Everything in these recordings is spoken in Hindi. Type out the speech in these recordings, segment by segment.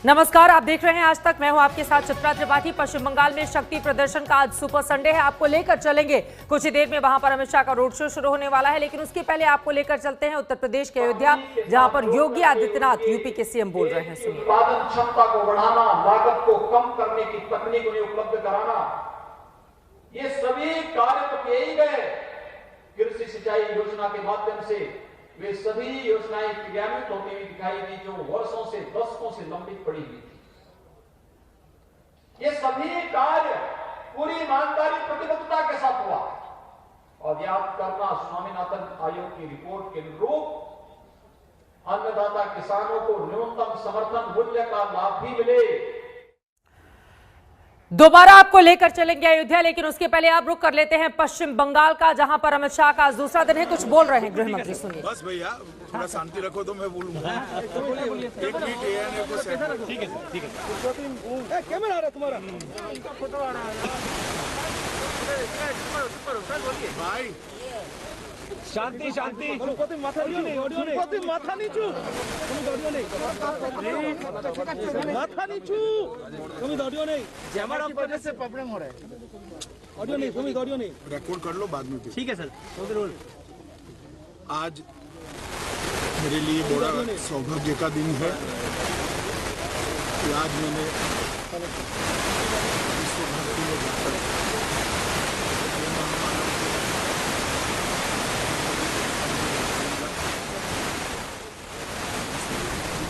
नमस्कार, आप देख रहे हैं आज तक। मैं हूं आपके साथ चित्रा त्रिपाठी। पश्चिम बंगाल में शक्ति प्रदर्शन का आज सुपर संडे है। आपको लेकर चलेंगे। कुछ ही देर में वहां पर अमित शाह का रोड शो शुरू होने वाला है, लेकिन उसके पहले आपको लेकर चलते हैं उत्तर प्रदेश के अयोध्या, जहां पर योगी आदित्यनाथ यूपी के सीएम बोल रहे हैं। सुनिए। उत्पादन क्षमता को बढ़ाना, लागत को कम करने की तकनीक उन्हें उपलब्ध कराना, ये सभी कार्य तो किए ही गए। कृषि सिंचाई योजना के माध्यम से वे सभी योजनाएं क्रियान्वित होती हुई दिखाई दी जो वर्षों से, दशकों से लंबित पड़ी हुई थी। ये सभी कार्य पूरी ईमानदारी, प्रतिबद्धता के साथ हुआ। और याद करना, स्वामीनाथन आयोग की रिपोर्ट के अनुरूप अन्नदाता किसानों को न्यूनतम समर्थन मूल्य का लाभ भी मिले। दोबारा आपको लेकर चलेंगे अयोध्या, लेकिन उसके पहले आप रुक कर लेते हैं पश्चिम बंगाल का, जहां पर अमित शाह का आज दूसरा दिन है। कुछ बोल रहे हैं गृह मंत्री, सुनिए। बस भैया थोड़ा शांति रखो तो मैं बोलूंगा। एक मिनट एएनए को सेट करो। ठीक है ठीक है। कैमरा आ रहा है तुम्हारा, फोटो आ रहा है भाई। शांति शांति, माथा नीचू, माथा नीचू, माथा नीचू, तुम्हें ऑडियो नहीं, कैमरा पर से प्रॉब्लम हो रहा है। ऑडियो नहीं, तुम्हें ऑडियो नहीं, रिकॉर्ड कर लो बाद में। ठीक है सर, जरूर। आज मेरे लिए बड़ा सौभाग्य का दिन है कि आज मैंने विश्वभारती में जाकर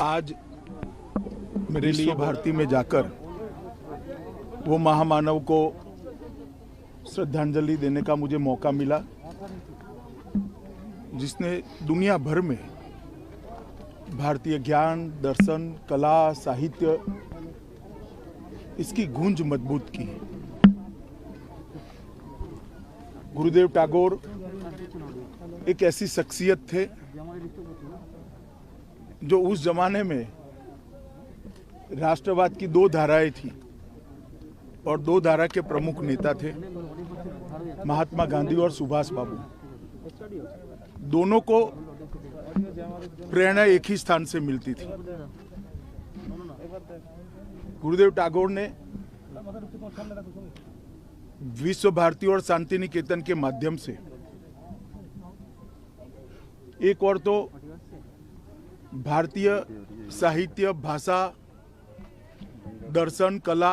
आज मेरे लिए भारती में जाकर वो महामानव को श्रद्धांजलि देने का मुझे मौका मिला, जिसने दुनिया भर में भारतीय ज्ञान, दर्शन, कला, साहित्य, इसकी गूंज मजबूत की। गुरुदेव टैगोर एक ऐसी शख्सियत थे जो उस जमाने में राष्ट्रवाद की दो धाराएं थी और दो धारा के प्रमुख नेता थे महात्मा गांधी और सुभाष बाबू। दोनों को प्रेरणा एक ही स्थान से मिलती थी। गुरुदेव टैगोर ने विश्व भारती और शांति निकेतन के माध्यम से एक और तो भारतीय साहित्य, भाषा, दर्शन, कला,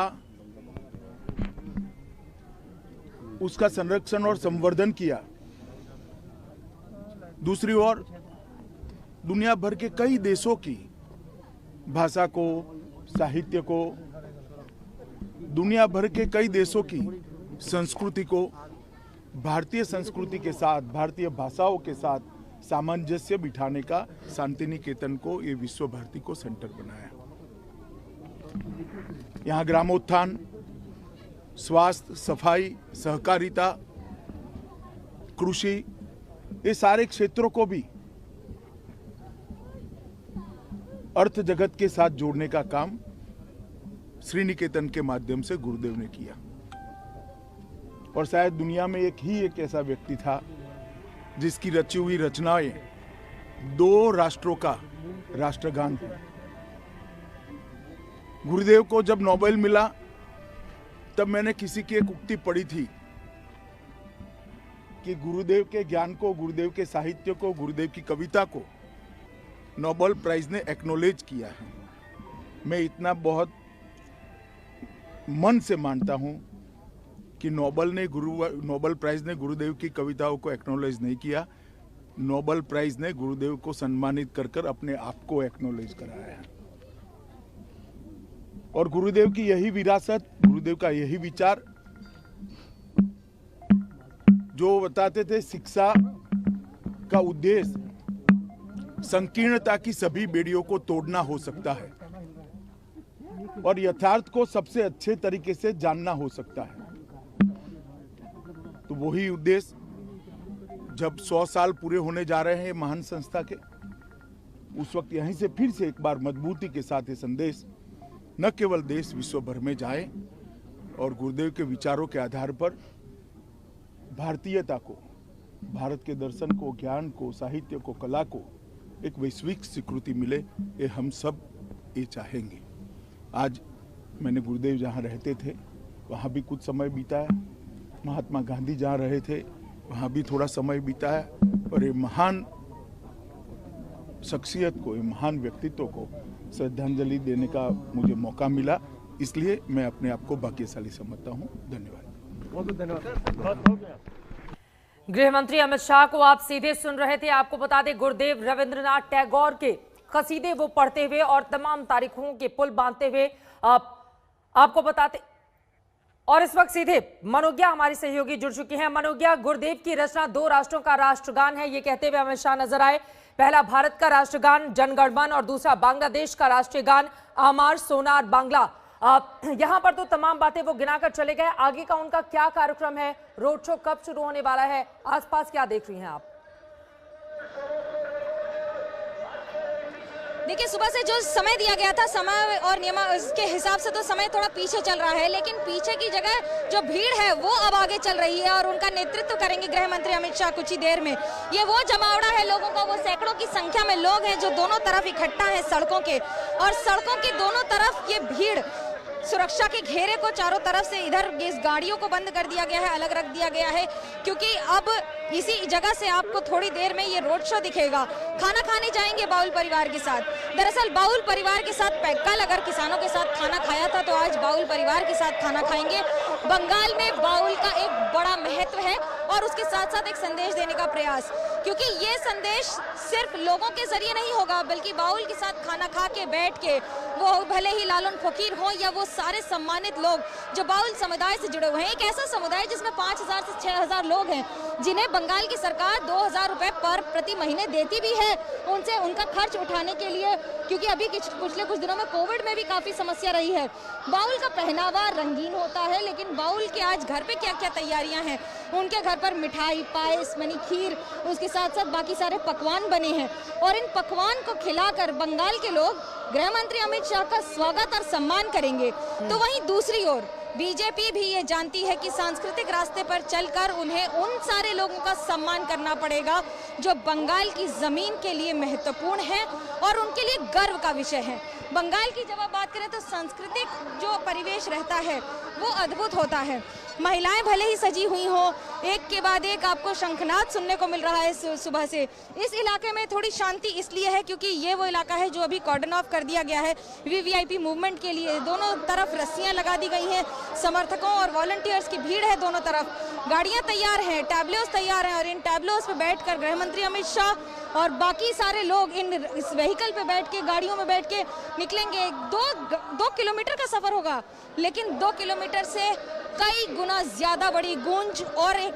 उसका संरक्षण और संवर्धन किया। दूसरी ओर दुनिया भर के कई देशों की भाषा को, साहित्य को, दुनिया भर के कई देशों की संस्कृति को भारतीय संस्कृति के साथ, भारतीय भाषाओं के साथ सामंजस्य बिठाने का शांति निकेतन को, ये विश्व भारती को सेंटर बनाया। यहाँ ग्रामोत्थान, स्वास्थ्य, सफाई, सहकारिता, कृषि, ये सारे क्षेत्रों को भी अर्थ जगत के साथ जोड़ने का काम श्री निकेतन के माध्यम से गुरुदेव ने किया। और शायद दुनिया में एक ऐसा व्यक्ति था जिसकी रची हुई रचनाएं दो राष्ट्रों का राष्ट्रगान है। गुरुदेव को जब नोबेल मिला तब मैंने किसी की एक उक्ति पढ़ी थी कि गुरुदेव के ज्ञान को, गुरुदेव के साहित्य को, गुरुदेव की कविता को नोबेल प्राइज ने एक्नॉलेज किया है। मैं इतना बहुत मन से मानता हूं कि नोबेल प्राइज ने गुरुदेव की कविताओं को एक्नॉलेज नहीं किया, नोबेल प्राइज ने गुरुदेव को सम्मानित कर अपने आप को एक्नॉलेज कराया। और गुरुदेव की यही विरासत, गुरुदेव का यही विचार, जो बताते थे शिक्षा का उद्देश्य संकीर्णता की सभी बेड़ियों को तोड़ना हो सकता है और यथार्थ को सबसे अच्छे तरीके से जानना हो सकता है। तो वही उद्देश्य जब 100 साल पूरे होने जा रहे हैं महान संस्था के, उस वक्त यहीं से फिर से एक बार मजबूती के साथ ये संदेश न केवल देश, विश्व भर में जाए और गुरुदेव के विचारों के आधार पर भारतीयता को, भारत के दर्शन को, ज्ञान को, साहित्य को, कला को एक वैश्विक स्वीकृति मिले, ये हम सब ये चाहेंगे। आज मैंने गुरुदेव जहाँ रहते थे वहाँ भी कुछ समय बिताया, महात्मा गांधी जहाँ रहे थे वहाँ भी थोड़ा समय बिताया, और ये महान शख्सियत को, ये महान व्यक्तित्व को श्रद्धांजलि देने का मुझे मौका मिला, इसलिए मैं अपने आप को भाग्यशाली समझता हूँ। धन्यवाद। बहुत धन्यवाद। गृह मंत्री अमित शाह को आप सीधे सुन रहे थे। आपको बता दें, गुरुदेव रविंद्रनाथ टैगोर के कसीदे वो पढ़ते हुए और तमाम तारीखों के पुल बांधते हुए आपको बताते, और इस वक्त सीधे मनोज्ञा हमारी सहयोगी जुड़ चुकी हैं। मनोज्ञा, गुरुदेव की रचना दो राष्ट्रों का राष्ट्रगान है, ये कहते हुए अमित शाह नजर आए। पहला भारत का राष्ट्रगान जनगणमन और दूसरा बांग्लादेश का राष्ट्रीय गान आमार सोनार बांग्ला। यहां पर तो तमाम बातें वो गिनाकर चले गए। आगे का उनका क्या कार्यक्रम है, रोड शो कब शुरू होने वाला है, आसपास क्या देख रही हैं आप? देखिए, सुबह से जो समय दिया गया था, समय और नियम के हिसाब से तो समय थोड़ा पीछे चल रहा है, लेकिन पीछे की जगह जो भीड़ है वो अब आगे चल रही है और उनका नेतृत्व करेंगे गृह मंत्री अमित शाह कुछ ही देर में। ये वो जमावड़ा है लोगों का, वो सैकड़ों की संख्या में लोग हैं जो दोनों तरफ इकट्ठा है सड़कों के, और सड़कों के दोनों तरफ ये भीड़, सुरक्षा के घेरे को चारों तरफ से इधर इस गाड़ियों को बंद कर दिया गया है, अलग रख दिया गया है, क्योंकि अब इसी जगह से आपको थोड़ी देर में ये रोड शो दिखेगा। खाना खाने जाएंगे बाउल परिवार के साथ। दरअसल बाउल परिवार के साथ कल अगर किसानों के साथ खाना खाया था, तो आज बाउल परिवार के साथ खाना खाएंगे। बंगाल में बाउल का एक बड़ा महत्व है और उसके साथ साथ एक संदेश देने का प्रयास, क्योंकि ये संदेश सिर्फ लोगों के जरिए नहीं होगा, बल्कि बाउल के साथ खाना खा के बैठ के, वो भले ही लालन फकीर हो या वो सारे सम्मानित लोग जो बाउल समुदाय से जुड़े हुए हैं, एक ऐसा समुदाय जिसमें 5000 से 6000 लोग हैं, जिन्हें बंगाल की सरकार 2000 रुपए पर प्रति महीने देती भी है उनसे उनका खर्च उठाने के लिए, क्योंकि अभी पिछले कुछ दिनों में कोविड में भी काफी समस्या रही है। बाउल का पहनावा रंगीन होता है, लेकिन बाउल के आज घर पे क्या क्या तैयारियां हैं, उनके घर पर मिठाई, पायस, मनी खीर, उसके साथ साथ बाकी सारे पकवान बने हैं, और इन पकवान को खिलाकर बंगाल के लोग गृह मंत्री अमित शाह का स्वागत और सम्मान करेंगे। तो वहीं दूसरी ओर बीजेपी भी ये जानती है कि सांस्कृतिक रास्ते पर चलकर उन्हें उन सारे लोगों का सम्मान करना पड़ेगा जो बंगाल की जमीन के लिए महत्वपूर्ण है और उनके लिए गर्व का विषय है। बंगाल की जब आप बात करें तो सांस्कृतिक जो परिवेश रहता है वो अद्भुत होता है। महिलाएं भले ही सजी हुई हो, एक के बाद एक आपको शंखनाद सुनने को मिल रहा है सुबह से। इस इलाके में थोड़ी शांति इसलिए है क्योंकि ये वो इलाका है जो अभी कॉर्डन ऑफ कर दिया गया है वीवीआईपी मूवमेंट के लिए। दोनों तरफ रस्सियां लगा दी गई हैं, समर्थकों और वॉलंटियर्स की भीड़ है दोनों तरफ। गाड़ियां तैयार हैं, टैबलोस तैयार हैं, और इन टैबलोस पे बैठकर गृह मंत्री अमित शाह और बाकी सारे लोग इस व्हीकल पे बैठ के, गाड़ियों में बैठ के निकलेंगे। 2 किलोमीटर का सफर होगा, लेकिन 2 किलोमीटर से कई गुना ज्यादा बड़ी गूंज और एक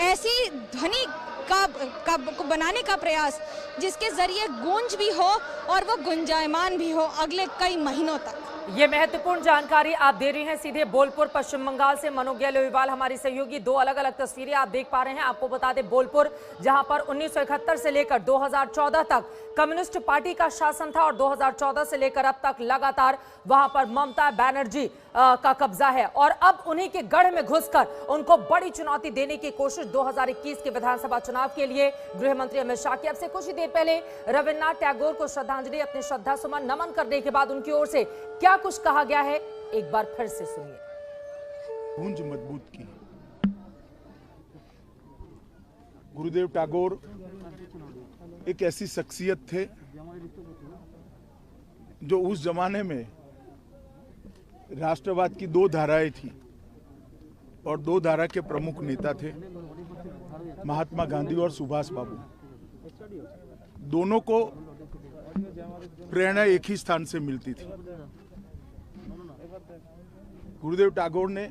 ऐसी ध्वनि को बनाने का प्रयास जिसके जरिए गूंज भी हो और वो गुंजायमान भी हो अगले कई महीनों तक। ये महत्वपूर्ण जानकारी आप दे रही हैं सीधे बोलपुर पश्चिम बंगाल से। मनोज्ञा लोहिवाल हमारी सहयोगी। दो अलग अलग तस्वीरें आप देख पा रहे हैं। आपको बता दें, बोलपुर जहां पर 1971 से लेकर 2014 तक कम्युनिस्ट पार्टी का शासन था और 2014 से लेकर अब तक लगातार वहां पर ममता बनर्जी का कब्जा है, और अब उन्हीं के गढ़ में घुसकर उनको बड़ी चुनौती देने की कोशिश 2021 के विधानसभा चुनाव के लिए गृह मंत्री अमित शाह की। अब से कुछ ही देर पहले रविन्द्रनाथ टैगोर को श्रद्धांजलि, अपने श्रद्धा सुमन नमन करने के बाद उनकी ओर से क्या कुछ कहा गया है, एक बार फिर से सुनिए। गूंज मजबूत की। गुरुदेव टैगोर एक ऐसी शख्सियत थे जो उस जमाने में राष्ट्रवाद की 2 धाराएं थी और 2 धारा के प्रमुख नेता थे महात्मा गांधी और सुभाष बाबू। दोनों को प्रेरणा एक ही स्थान से मिलती थी। गुरुदेव टैगोर ने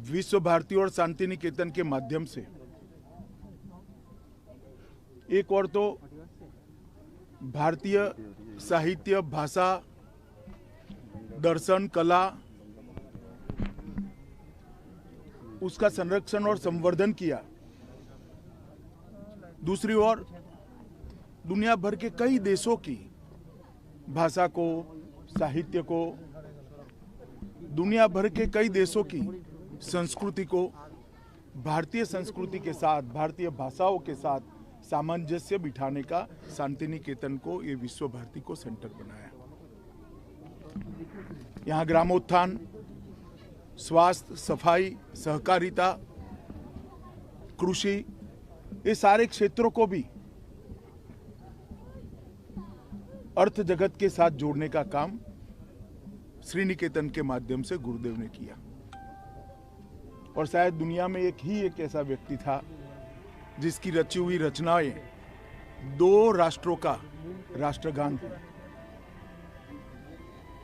विश्व भारती और शांति निकेतन के माध्यम से एक और तो भारतीय साहित्य, भाषा, दर्शन, कला, उसका संरक्षण और संवर्धन किया। दूसरी ओर दुनिया भर के कई देशों की भाषा को, साहित्य को, दुनिया भर के कई देशों की संस्कृति को भारतीय संस्कृति के साथ, भारतीय भाषाओं के साथ सामंजस्य बिठाने का शांति निकेतन को, ये विश्व भारती को सेंटर बनाया। यहाँ ग्रामोत्थान, स्वास्थ्य, सफाई, सहकारिता, कृषि, ये सारे क्षेत्रों को भी अर्थ जगत के साथ जोड़ने का काम श्री निकेतन के माध्यम से गुरुदेव ने किया। और शायद दुनिया में एक ऐसा व्यक्ति था जिसकी रची हुई रचनाएं 2 राष्ट्रों का राष्ट्रगान है।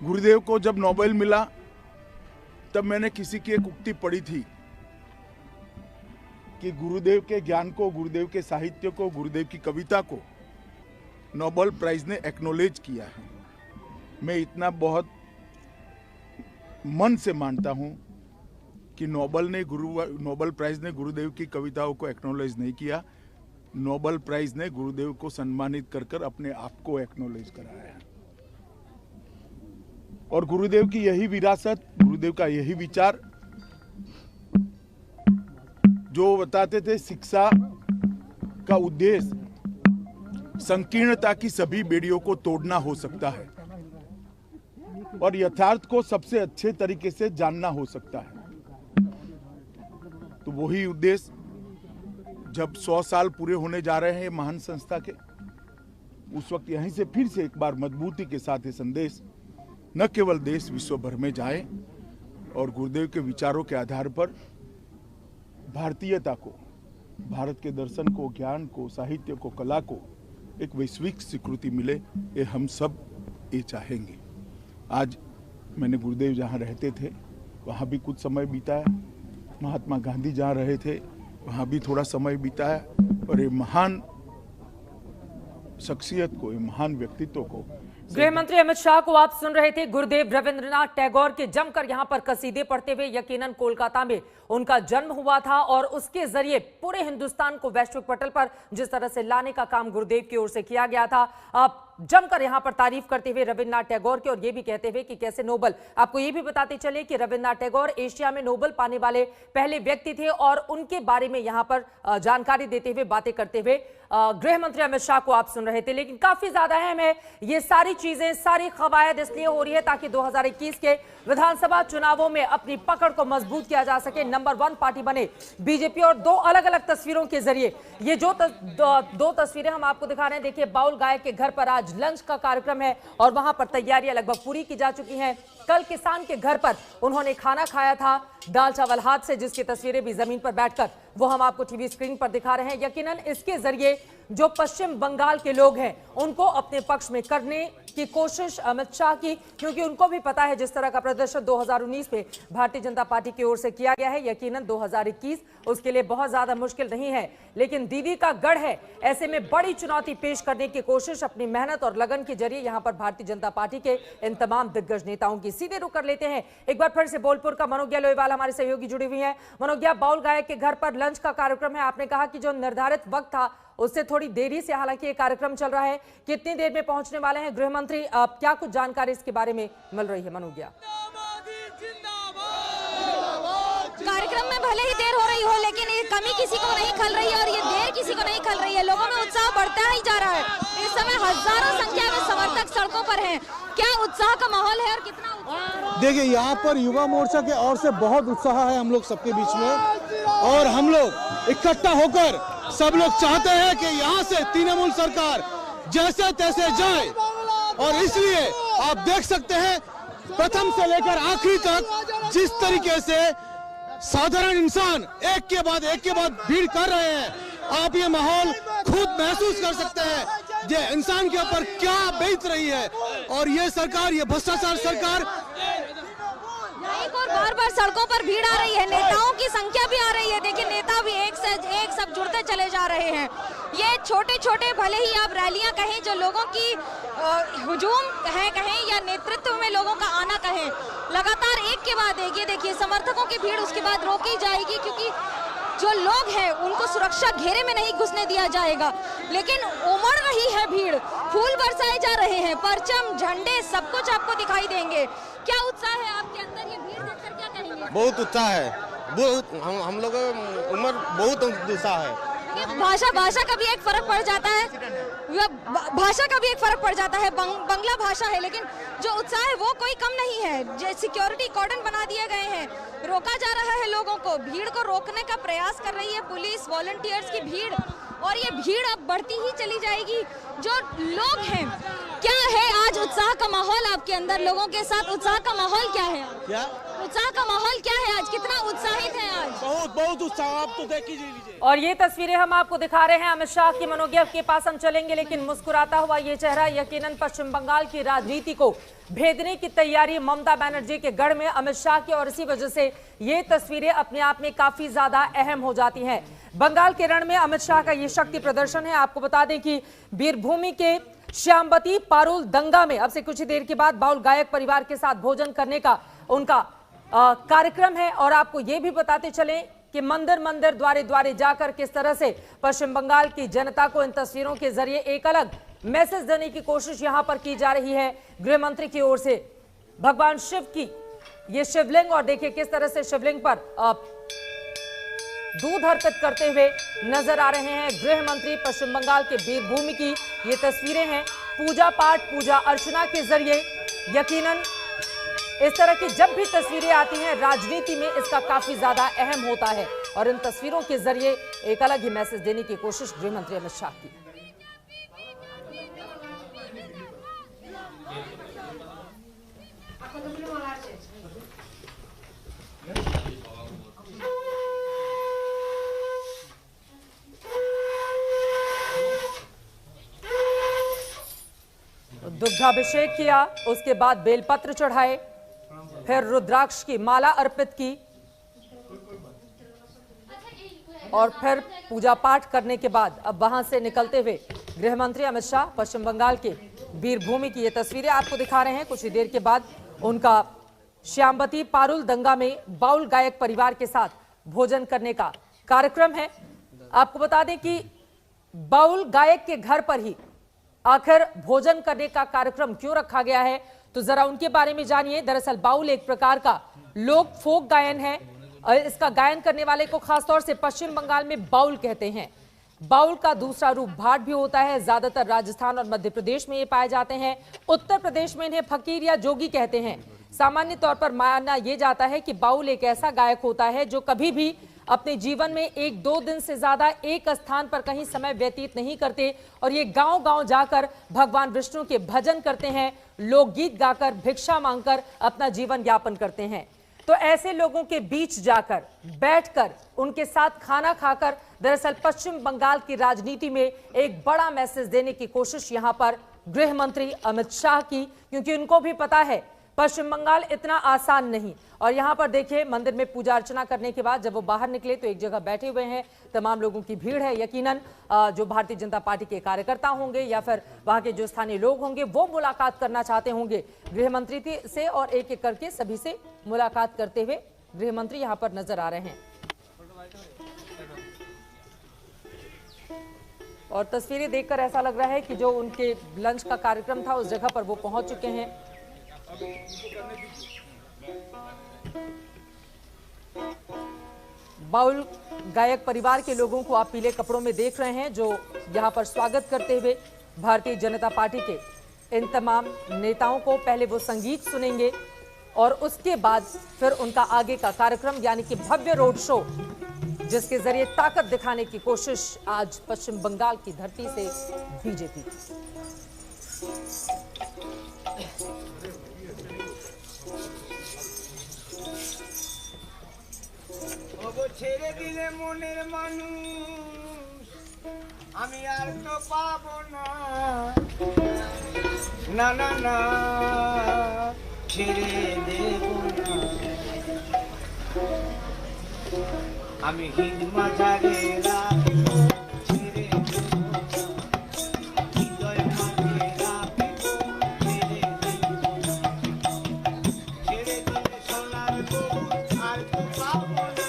गुरुदेव को जब नोबेल मिला तब मैंने किसी की एक उक्ति पढ़ी थी कि गुरुदेव के ज्ञान को, गुरुदेव के साहित्य को, गुरुदेव की कविता को नोबेल प्राइज ने एक्नॉलेज किया है। मैं इतना बहुत मन से मानता हूं कि नोबेल प्राइज ने गुरुदेव की कविताओं को एक्नॉलेज नहीं किया, नोबेल प्राइज ने गुरुदेव को सम्मानित कर अपने आप को एक्नॉलेज कराया है। और गुरुदेव की यही विरासत, गुरुदेव का यही विचार जो बताते थे शिक्षा का उद्देश्य संकीर्णता की सभी बेड़ियों को तोड़ना हो सकता है और यथार्थ को सबसे अच्छे तरीके से जानना हो सकता है। तो वही उद्देश्य जब 100 साल पूरे होने जा रहे हैं महान संस्था के, उस वक्त यहीं से फिर से एक बार मजबूती के साथ ये संदेश न केवल देश विश्व भर में जाए और गुरुदेव के विचारों के आधार पर भारतीयता को, भारत के दर्शन को, ज्ञान को, साहित्य को, कला को एक वैश्विक स्वीकृति मिले, ये हम सब ये चाहेंगे। आज मैंने गुरुदेव जहाँ रहते थे वहाँ भी कुछ समय बिताया, महात्मा गांधी जहाँ रहे थे वहाँ भी थोड़ा समय बिताया और ये महान शख्सियत को, ये महान व्यक्तित्व को। गृह मंत्री अमित शाह को आप सुन रहे थे। गुरुदेव रविंद्रनाथ टैगोर के जमकर यहां पर कसीदे पढ़ते हुए, यकीनन कोलकाता में उनका जन्म हुआ था और उसके जरिए पूरे हिंदुस्तान को वैश्विक पटल पर जिस तरह से लाने का काम गुरुदेव की ओर से किया गया था, आप जमकर यहां पर तारीफ करते हुए रविंद्रनाथ टैगोर के, और ये भी कहते हुए कि कैसे नोबेल, आपको ये भी बताते चले कि रविंद्रनाथ टैगोर एशिया में नोबेल पाने वाले पहले व्यक्ति थे और उनके बारे में यहां पर जानकारी देते हुए, बातें करते हुए गृह मंत्री अमित शाह को आप सुन रहे थे। लेकिन काफी ज्यादा अहम है ये सारी चीजें, सारी कवायद इसलिए हो रही है ताकि 2021 के विधानसभा चुनावों में अपनी पकड़ को मजबूत किया जा सके, नंबर 1 पार्टी बने बीजेपी। और 2 अलग अलग तस्वीरों के जरिए ये जो 2 तस्वीरें हम आपको दिखा रहे हैं, देखिए बाउल गायक के घर पर आज लंच का कार्यक्रम है और वहां पर तैयारियां लगभग पूरी की जा चुकी हैं। कल किसान के घर पर उन्होंने खाना खाया था, दाल चावल हाथ से, जिसकी तस्वीरें भी जमीन पर बैठकर वो हम आपको टीवी स्क्रीन पर दिखा रहे हैं। यकीनन इसके जरिए जो पश्चिम बंगाल के लोग हैं उनको अपने पक्ष में करने की कोशिश अमित शाह की, क्योंकि उनको भी पता है जिस तरह का प्रदर्शन 2019 में भारतीय जनता पार्टी की ओर से किया गया है, यकीनन 2021 उसके लिए बहुत ज्यादा मुश्किल नहीं है। लेकिन दीदी का गढ़ है, ऐसे में बड़ी चुनौती पेश करने की कोशिश अपनी मेहनत और लगन के जरिए यहां पर भारतीय जनता पार्टी के इन तमाम दिग्गज नेताओं की। सीधे रुक कर लेते हैं एक बार फिर से बोलपुर का मनोज्ञा लोईवाल हमारे सहयोगी जुड़ी हुई है। मनोज्ञा, बाउल गायक के घर पर लंच का कार्यक्रम है, आपने कहा कि जो निर्धारित वक्त था उससे थोड़ी देरी से हालांकि ये कार्यक्रम चल रहा है, कितनी देर में पहुंचने वाले हैं गृह मंत्री, क्या कुछ जानकारी इसके बारे में मिल रही है? मनोज्ञा, कार्यक्रम में भले ही देर हो रही हो लेकिन ये कमी किसी को नहीं खल रही है और ये देर किसी को नहीं खल रही है, लोगों में उत्साह बढ़ता ही जा रहा है। इस समय हजारों संख्या में समर्थक सड़कों पर हैं, क्या उत्साह का माहौल है और कितना? देखिए, यहाँ पर युवा मोर्चा के ओर से बहुत उत्साह है हम लोग सबके बीच में, और हम लोग इकट्ठा होकर सब लोग चाहते हैं कि यहाँ से तृणमूल सरकार जैसे तैसे जाए, और इसलिए आप देख सकते हैं प्रथम से लेकर आखिरी तक जिस तरीके से साधारण इंसान एक के बाद भीड़ कर रहे हैं, आप ये माहौल खुद महसूस कर सकते हैं ये इंसान के ऊपर क्या बीत रही है। और ये सरकार, ये भ्रष्टाचार सरकार, और बार-बार सड़कों पर भीड़ आ रही है, नेताओं की संख्या भी आ रही है। देखिए, नेता भी एक से एक सब जुड़ते चले जा रहे हैं। ये छोटे-छोटे भले ही आप रैलियां कहें, जो लोगों की हुजूम है कहें या नेतृत्व में लोगों का आना कहें, लगातार एक के बाद एक, ये देखिए समर्थकों की भीड़ उसके बाद रोकी जाएगी, क्योंकि जो लोग हैं उनको सुरक्षा घेरे में नहीं घुसने दिया जाएगा। लेकिन उमड़ रही है भीड़, फूल बरसाए जा रहे हैं, परचम, झंडे, सब कुछ आपको दिखाई देंगे। क्या उत्साह है आपके अंदर, ये भीड़ देखकर क्या कहेंगे? बहुत उत्साह है, बहुत हम लोग उम्र बहुत उत्साह है। भाषा का भी एक फर्क पड़ जाता है, भाषा का भी एक फर्क पड़ जाता है। बंगला भाषा है, लेकिन जो उत्साह है वो कोई कम नहीं है। सिक्योरिटी कॉर्डन बना दिए गए हैं, रोका जा रहा है लोगों को, भीड़ को रोकने का प्रयास कर रही है पुलिस, वॉलंटियर्स की भीड़, और ये भीड़ अब बढ़ती ही चली जाएगी। जो लोग हैं, क्या है आज उत्साह का माहौल आपके अंदर? लोगों के साथ उत्साह का माहौल क्या है? क्या उत्साह का माहौल क्या है आज? कितना उत्साहित है आज? बहुत उत्साह, आप तो देख ही लीजिए। और ये तस्वीरें हम आपको दिखा रहे हैं। अमित शाह की मनोज्ञ के पास हम चलेंगे, लेकिन मुस्कुराता हुआ ये चेहरा यकीनन पश्चिम बंगाल की राजनीति को भेदने की तैयारी ममता बनर्जी के गढ़ में अमित शाह की, और इसी वजह से ये तस्वीरें अपने आप में काफी ज्यादा अहम हो जाती हैं। बंगाल के रण में अमित शाह का ये शक्ति प्रदर्शन है। आपको बता दें कि वीरभूमि के श्यामबती पारुल दंगा में अब से कुछ ही देर के बाद बाउल गायक परिवार के साथ भोजन करने का उनका कार्यक्रम है। और आपको ये भी बताते चलें कि मंदिर मंदिर द्वारे द्वारे जाकर किस तरह से पश्चिम बंगाल की जनता को इन तस्वीरों के जरिए एक अलग मैसेज देने की कोशिश यहां पर की जा रही है गृह मंत्री की ओर से। भगवान शिव की ये शिवलिंग, और देखिए किस तरह से शिवलिंग पर दूध अर्पित करते हुए नजर आ रहे हैं गृह मंत्री। पश्चिम बंगाल के वीरभूमि की ये तस्वीरें हैं। पूजा पाठ, पूजा अर्चना के जरिए यकीनन इस तरह की जब भी तस्वीरें आती हैं राजनीति में इसका काफी ज्यादा अहम होता है, और इन तस्वीरों के जरिए एक अलग ही मैसेज देने की कोशिश गृह मंत्री अमित शाह की। दुग्धाभिषेक किया, उसके बाद बेलपत्र चढ़ाए, फिर रुद्राक्ष की माला अर्पित की, और फिर पूजा पाठ करने के बाद अब वहां से निकलते हुए गृह मंत्री अमित शाह पश्चिम बंगाल के वीरभूमि की ये तस्वीरें आपको दिखा रहे हैं। कुछ ही देर के बाद उनका श्यामबती पारुल दंगा में बाउल गायक परिवार के साथ भोजन करने का कार्यक्रम है। आपको बता दें कि बाउल गायक के घर पर ही आखिर भोजन करने का कार्यक्रम क्यों रखा गया है, तो जरा उनके बारे में जानिए। दरअसल बाउल एक प्रकार का लोक फोक गायन है, और इसका गायन करने वाले को खासतौर से पश्चिम बंगाल में बाउल कहते हैं। बाउल का दूसरा रूप भाट भी होता है। ज्यादातर राजस्थान और मध्य प्रदेश में ये पाए जाते हैं। उत्तर प्रदेश में इन्हें फकीर या जोगी कहते हैं। सामान्य तौर पर माना यह जाता है कि बाउल एक ऐसा गायक होता है जो कभी भी अपने जीवन में 1-2 दिन से ज्यादा एक स्थान पर कहीं समय व्यतीत नहीं करते, और ये गांव-गांव जाकर भगवान विष्णु के भजन करते हैं, लोकगीत गाकर, भिक्षा मांगकर अपना जीवन यापन करते हैं। तो ऐसे लोगों के बीच जाकर, बैठकर, उनके साथ खाना खाकर दरअसल पश्चिम बंगाल की राजनीति में एक बड़ा मैसेज देने की कोशिश यहां पर गृह मंत्री अमित शाह की, क्योंकि उनको भी पता है पश्चिम बंगाल इतना आसान नहीं। और यहाँ पर देखिए मंदिर में पूजा अर्चना करने के बाद जब वो बाहर निकले तो एक जगह बैठे हुए हैं, तमाम लोगों की भीड़ है। यकीनन जो भारतीय जनता पार्टी के कार्यकर्ता होंगे या फिर वहाँ के जो स्थानीय लोग होंगे वो मुलाकात करना चाहते होंगे गृह मंत्री से, और एक एक करके सभी से मुलाकात करते हुए गृह मंत्री यहाँ पर नजर आ रहे हैं। और तस्वीरें देखकर ऐसा लग रहा है कि जो उनके लंच का कार्यक्रम था उस जगह पर वो पहुंच चुके हैं। बाउल गायक परिवार के लोगों को आप पीले कपड़ों में देख रहे हैं, जो यहां पर स्वागत करते हुए भारतीय जनता पार्टी के इन तमाम नेताओं को पहले वो संगीत सुनेंगे, और उसके बाद फिर उनका आगे का कार्यक्रम यानी कि भव्य रोड शो, जिसके जरिए ताकत दिखाने की कोशिश आज पश्चिम बंगाल की धरती से बीजेपी। ছেড়ে দিলে মনের মানুষ আমি আর তো পাবো না, না না না ছেড়ে দেব না, আমি হিন্দ মাঝারে রাখবো, ছেড়ে দেব না, হৃদয় মাঝে রাখবো, ছেড়ে দেব না, ছেড়ে দিলে সোনার বউ আর তো পাবো না।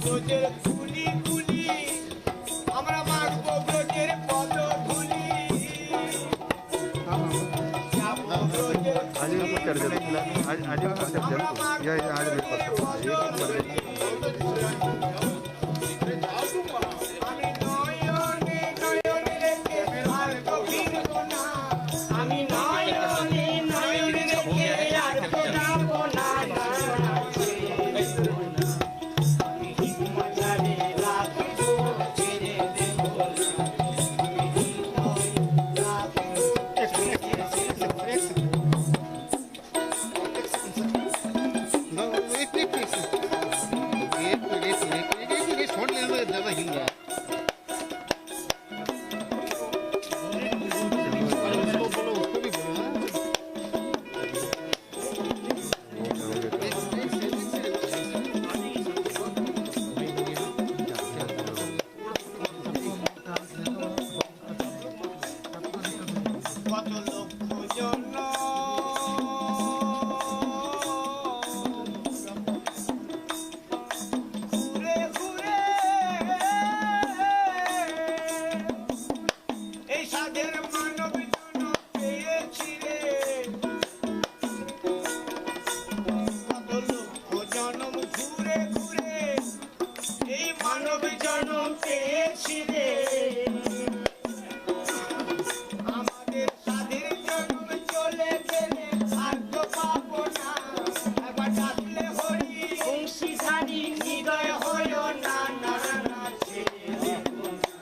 ব্রজের ধুলি ধুলি আমরা মাগবো ব্রজের পদ ধুলি যাবো ব্রজের आज को कर दे आज आज को कर दे या आज में कर दे আমি নয়নে নয়নে রেখে আর তো ফিরবো না আমি নয়নে নয়নে রেখে আর তো যাবো না মাঝারে রাখবো ছেড়ে দেবো छोड़ ले ज्यादा हिल रहा কত লক্ষ জন ঘুরে ঘুরে এই সাধের মানব জন পেয়েছি রে কত লক্ষ জনম ঘুরে ঘুরে এই মানব জনম পেয়েছি রে আমাদের সাধের জন্ম চলে গেলে আর তো পাবো না একবার ডাকলে হরি বংশীধারী হৃদয় হয় না না না ছেড়ে দেবো না।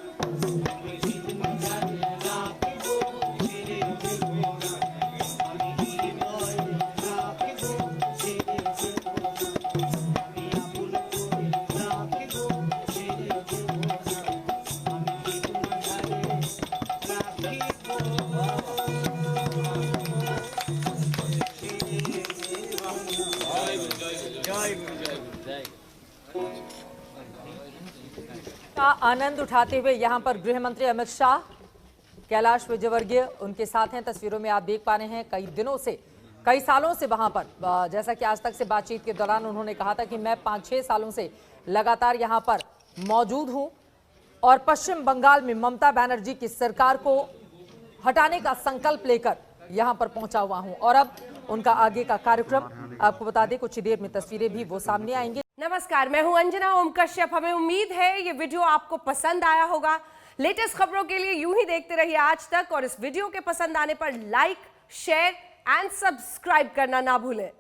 আমি হৃদয় রাখিব, ছেড়ে দেবো না। আমি হৃদয় রাখিব, ছেড়ে দেবো না। আমি আপন করে রাখিব, ছেড়ে দেবো না। আমি হৃদয় का आनंद उठाते हुए यहां पर गृह मंत्री अमित शाह, कैलाश विजयवर्गीय उनके साथ हैं। तस्वीरों में आप देख पा रहे हैं कई दिनों से, कई सालों से वहां पर, जैसा कि आज तक से बातचीत के दौरान उन्होंने कहा था कि मैं 5-6 सालों से लगातार यहां पर मौजूद हूं और पश्चिम बंगाल में ममता बनर्जी की सरकार को हटाने का संकल्प लेकर यहां पर पहुंचा हुआ हूं। और अब उनका आगे का कार्यक्रम आपको बता दें, कुछ ही देर में तस्वीरें भी वो सामने आएंगी। नमस्कार, मैं हूं अंजना ओम कश्यप। हमें उम्मीद है ये वीडियो आपको पसंद आया होगा। लेटेस्ट खबरों के लिए यूं ही देखते रहिए आज तक और इस वीडियो के पसंद आने पर लाइक, शेयर एंड सब्सक्राइब करना ना भूलें।